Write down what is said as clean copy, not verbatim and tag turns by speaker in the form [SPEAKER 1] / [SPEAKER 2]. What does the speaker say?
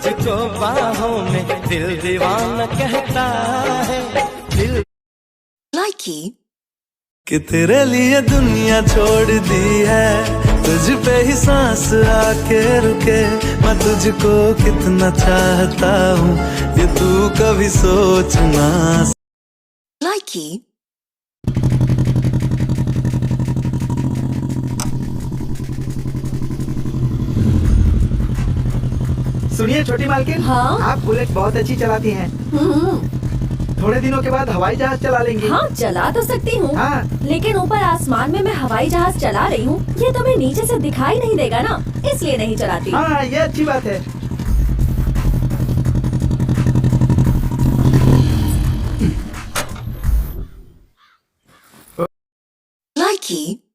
[SPEAKER 1] तुझको बाहों में दिल दीवाना कहता है। दिल
[SPEAKER 2] Likey.
[SPEAKER 3] कि तेरे लिए दुनिया छोड़ दी है, तुझ पे ही सांस आके रुके। मैं तुझको कितना चाहता हूँ ये तू कभी सोचना।
[SPEAKER 2] Likey.
[SPEAKER 4] सुनिए छोटी मालकिन,
[SPEAKER 5] हाँ?
[SPEAKER 4] आप बुलेट बहुत अच्छी चलाती हैं। थोड़े दिनों के बाद हवाई जहाज चला लेंगी।
[SPEAKER 5] हाँ, चला तो सकती हूँ।
[SPEAKER 4] हाँ।
[SPEAKER 5] लेकिन ऊपर आसमान में मैं हवाई जहाज चला रही हूँ, ये तुम्हें नीचे से दिखाई नहीं देगा ना, इसलिए नहीं चलाती।
[SPEAKER 4] हाँ, ये अच्छी बात है।
[SPEAKER 2] Likey.